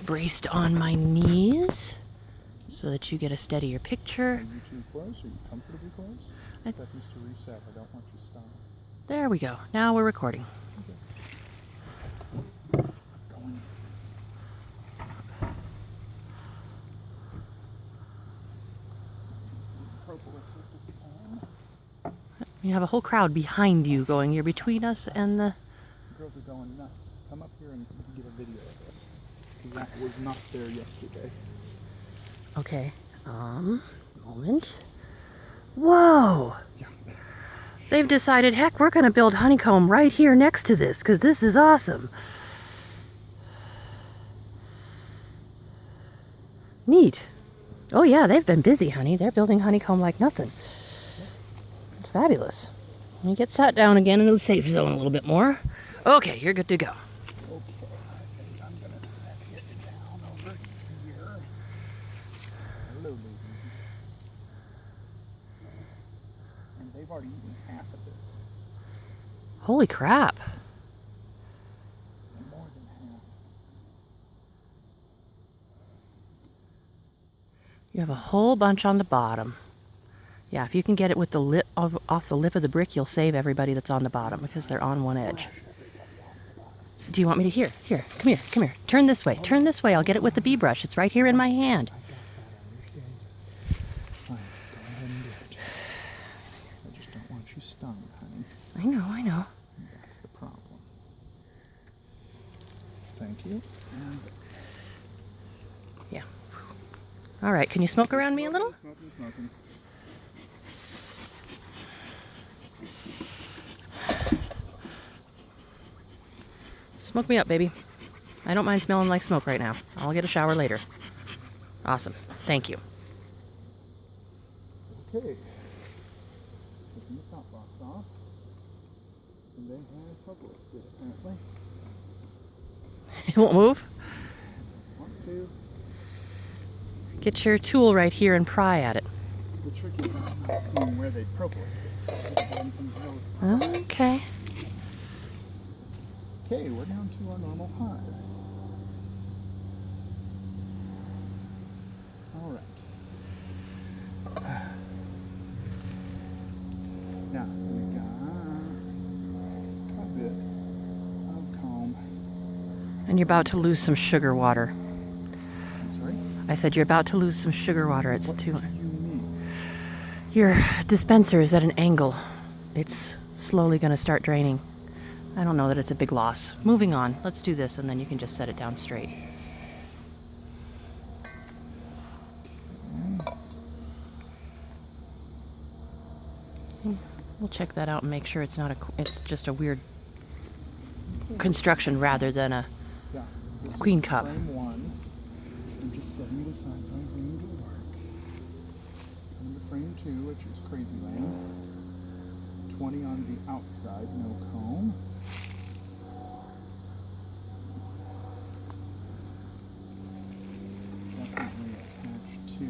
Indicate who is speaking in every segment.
Speaker 1: braced on my knees so that you get a steadier picture.
Speaker 2: Are you too close? Are you comfortably close? That needs to reset. I don't want you to stop.
Speaker 1: There we go. Now we're recording.
Speaker 2: Okay.
Speaker 1: You have a whole crowd behind you going. You're between us and the...
Speaker 2: girls are going nuts. Come up here and get a video of this. Because that was not there yesterday.
Speaker 1: Okay. Moment. Whoa!
Speaker 2: Yeah.
Speaker 1: They've decided, heck, we're going to build honeycomb right here next to this, because this is awesome. Neat. Oh yeah, they've been busy, honey. They're building honeycomb like nothing. It's fabulous. Let me get sat down again in the safe zone a little bit more. Okay, you're good to go.
Speaker 2: Okay, I think I'm going to set it down over here. Hello, baby. And they've already eaten half of this.
Speaker 1: Holy crap.
Speaker 2: More than half.
Speaker 1: You have a whole bunch on the bottom. Yeah, if you can get it with the lip off the lip of the brick, you'll save everybody that's on the bottom because they're on one edge. Do you want me to? Here, come here. Turn this way, I'll get it with the bee brush. It's right here in my hand.
Speaker 2: Fine, go ahead and do it. I just don't want you stung, honey.
Speaker 1: I know.
Speaker 2: That's the problem. Thank you. And
Speaker 1: yeah. All right, can you smoke around me a little?
Speaker 2: Smoking.
Speaker 1: Smoke me up, baby. I don't mind smelling like smoke right now. I'll get a shower later. Awesome. Thank you.
Speaker 2: Okay. Taking the top box off. And they have published it, apparently.
Speaker 1: It won't move?
Speaker 2: Want to.
Speaker 1: Get your tool right here and pry at it.
Speaker 2: The trick is not seeing where they propolised it.
Speaker 1: Okay.
Speaker 2: Okay, we're down to our normal hive. Alright. Now, we got a bit of comb.
Speaker 1: And you're about to lose some sugar water.
Speaker 2: I'm sorry?
Speaker 1: I said you're about to lose some sugar water. It's
Speaker 2: What
Speaker 1: too...
Speaker 2: do you mean?
Speaker 1: Your dispenser is at an angle. It's slowly going to start draining. I don't know that it's a big loss. Moving on. Let's do this and then you can just set it down straight. We'll check that out and make sure it's not it's just a weird construction rather than a queen cup.
Speaker 2: Frame 1. I'm just setting it aside so I'm bringing it to work. And the frame 2, which is Crazy Land. 20 on the outside, no comb. Definitely attached to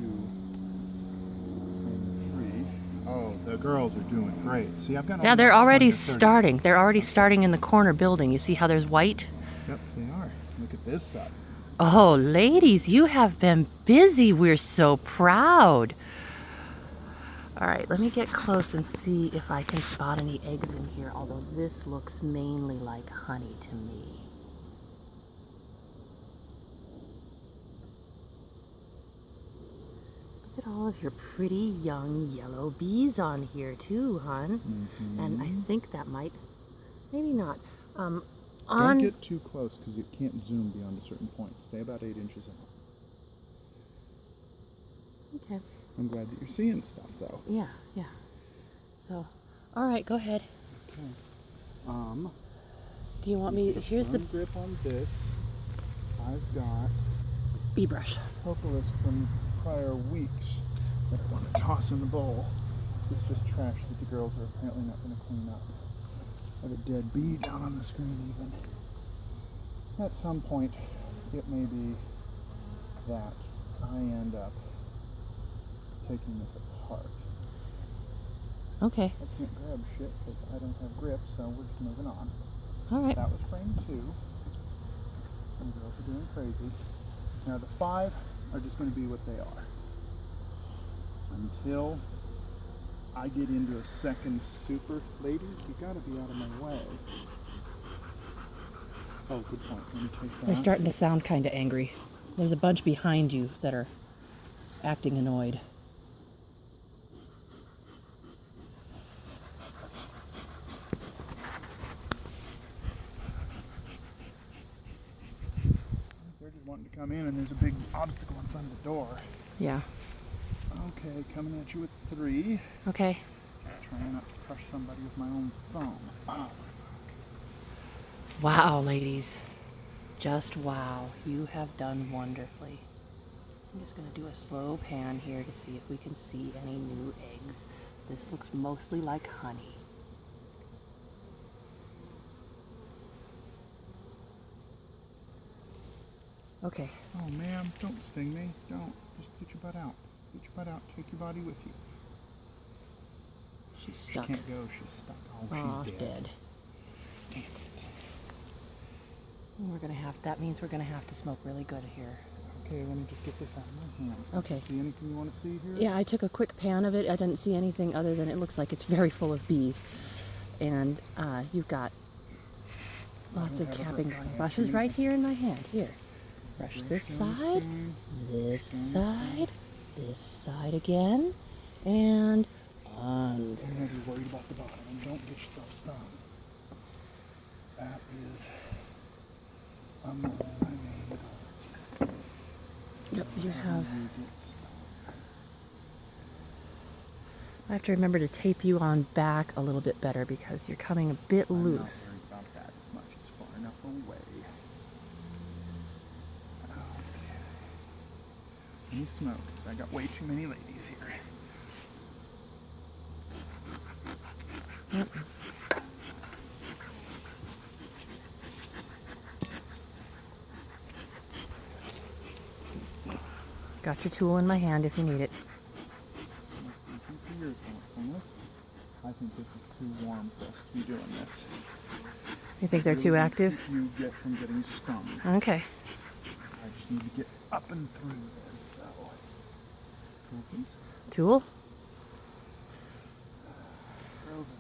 Speaker 2: frame 3. Oh, the girls are doing great. See, I've got.
Speaker 1: Yeah, they're already starting. They're already starting in the corner building. You see how there's white?
Speaker 2: Yep, they are. Look at this side.
Speaker 1: Oh, ladies, you have been busy. We're so proud. All right, let me get close and see if I can spot any eggs in here, although this looks mainly like honey to me. Look at all of your pretty young yellow bees on here too, hon. And I think that might, maybe not.
Speaker 2: Don't get too close because it can't zoom beyond a certain point. Stay about 8 inches out.
Speaker 1: Okay.
Speaker 2: I'm glad that you're seeing stuff, though.
Speaker 1: Yeah. So, all right, go ahead.
Speaker 2: Okay.
Speaker 1: Do you want me? Here's the
Speaker 2: grip on this. I've got
Speaker 1: bee brush.
Speaker 2: propolis from prior weeks that I want to toss in the bowl. It's just trash that the girls are apparently not going to clean up. I have a dead bee down on the screen even. At some point, it may be that I end up taking this apart.
Speaker 1: Okay.
Speaker 2: I can't grab shit because I don't have grip, so we're just moving on.
Speaker 1: All right.
Speaker 2: That was frame 2. And the girls are doing crazy. Now the 5 are just going to be what they are until I get into a second super. Ladies, you got to be out of my way. Oh, good point. Let me take that.
Speaker 1: They're starting to sound kind of angry. There's a bunch behind you that are acting annoyed.
Speaker 2: They're just wanting to come in, and there's a big obstacle in front of the door.
Speaker 1: Yeah.
Speaker 2: Okay, coming at you with 3.
Speaker 1: Okay.
Speaker 2: Trying not to crush somebody with my own phone. Oh.
Speaker 1: Wow, ladies. Just wow. You have done wonderfully. I'm just going to do a slow pan here to see if we can see any new eggs. This looks mostly like honey. Okay.
Speaker 2: Oh, ma'am, don't sting me. Don't. Just get your butt out. Get your butt out. Take your body with you.
Speaker 1: She's stuck.
Speaker 2: She can't go. She's stuck. Oh,
Speaker 1: Oh,
Speaker 2: she's
Speaker 1: dead.
Speaker 2: Damn it.
Speaker 1: We're gonna have. That means we're gonna have to smoke really good here.
Speaker 2: Okay, let me just get this out of my hands.
Speaker 1: Okay.
Speaker 2: See anything you want to see here?
Speaker 1: Yeah, I took a quick pan of it. I didn't see anything other than it looks like it's very full of bees, and you've got lots of capping going. Brush is right here in my hand. Here. Brush this side, this side again, and under.
Speaker 2: You're gonna be worried about the bottom, and don't get yourself stung. That is among my main goals.
Speaker 1: Yep, you have.
Speaker 2: You get stung.
Speaker 1: I have to remember to tape you on back a little bit better because you're coming a bit
Speaker 2: I'm
Speaker 1: loose.
Speaker 2: not worried about that as much. It's far enough away. Okay. Let me smoke, because I got way too many ladies here.
Speaker 1: Yep. Got your tool in my hand if you need it.
Speaker 2: I think this is too warm for us to be doing this.
Speaker 1: You think they're too active?
Speaker 2: You get from getting stung.
Speaker 1: Okay.
Speaker 2: I just need to get up and through this. So, tool, please.
Speaker 1: Tool?
Speaker 2: Over.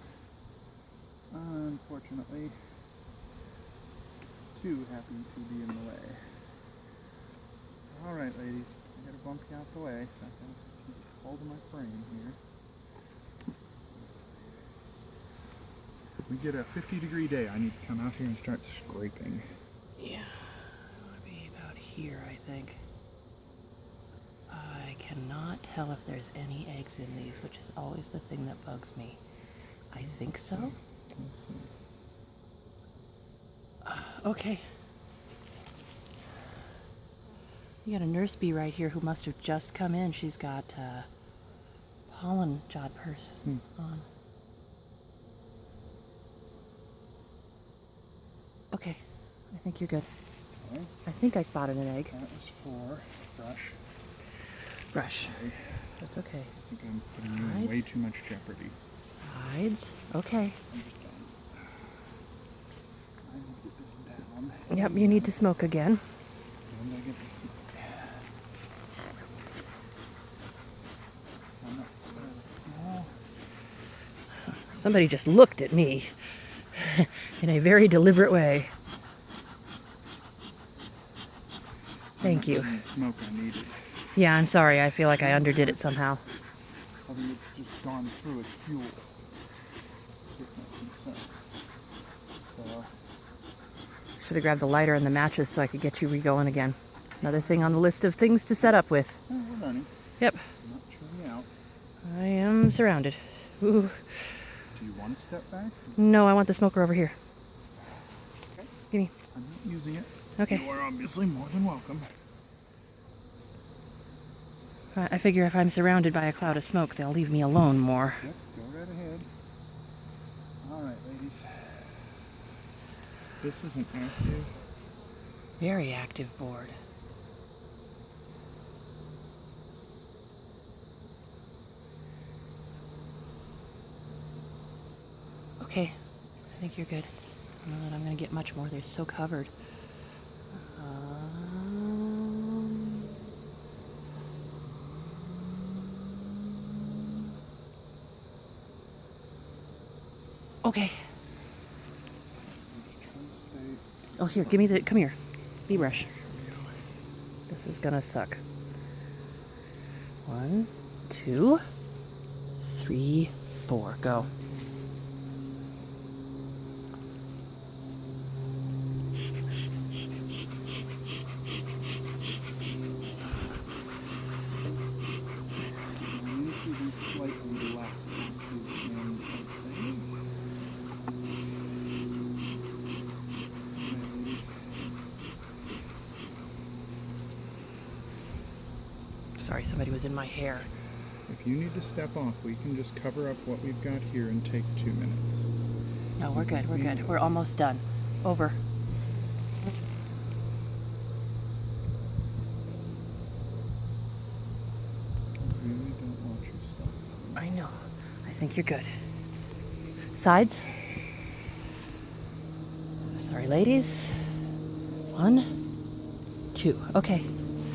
Speaker 2: Unfortunately, too happy to be in the way. All right, ladies. I gotta bump you out the way, so I can keep hold of my frame here. We get a 50-degree day. I need to come out here and start scraping.
Speaker 1: Yeah. I want to be about here, I think. I cannot tell if there's any eggs in these, which is always the thing that bugs me. I think so.
Speaker 2: Let's see.
Speaker 1: Okay. You got a nurse bee right here who must have just come in. She's got pollen jod purse on. Okay, I think you're good.
Speaker 2: Okay.
Speaker 1: I think I spotted an egg.
Speaker 2: That was 4. Brush.
Speaker 1: Brush. That's okay.
Speaker 2: I think I'm putting you in way too much jeopardy.
Speaker 1: Sides. Okay.
Speaker 2: I'm just done. I need to get this down.
Speaker 1: Yep, you need to smoke again.
Speaker 2: And I get to see.
Speaker 1: Somebody just looked at me in a very deliberate way. Thank you.
Speaker 2: The smoke I needed.
Speaker 1: Yeah, I'm sorry. I feel like I underdid it somehow.
Speaker 2: I mean, it's just gone through its fuel. Get my concern. So,
Speaker 1: Should have grabbed the lighter and the matches so I could get you re-going again. Another thing on the list of things to set up with.
Speaker 2: we're learning.
Speaker 1: Yep.
Speaker 2: Not chewing out.
Speaker 1: I am surrounded. Ooh.
Speaker 2: Do you want to step back?
Speaker 1: No, I want the smoker over here.
Speaker 2: Okay.
Speaker 1: Gimme.
Speaker 2: I'm not using it.
Speaker 1: Okay.
Speaker 2: You are obviously more than welcome.
Speaker 1: I figure if I'm surrounded by a cloud of smoke, they'll leave me alone more.
Speaker 2: Yep, go right ahead. Alright, ladies. This is an active.
Speaker 1: Very active board. Okay, I think you're good. I don't know that I'm going to get much more. They're so covered. Okay.
Speaker 2: Just try to stay.
Speaker 1: Oh, here, give me the, come here. Bee brush. This is gonna suck. 1, 2, 3, 4. Go.
Speaker 2: I need to be slightly less active in things. Ladies.
Speaker 1: Sorry, somebody was in my hair.
Speaker 2: If you need to step off, we can just cover up what we've got here and take 2 minutes.
Speaker 1: No, we're good. We're good. We're almost done. Over.
Speaker 2: I really don't want you stopping.
Speaker 1: I know. I think you're good. Sides. Sorry, ladies. 1, 2. Okay.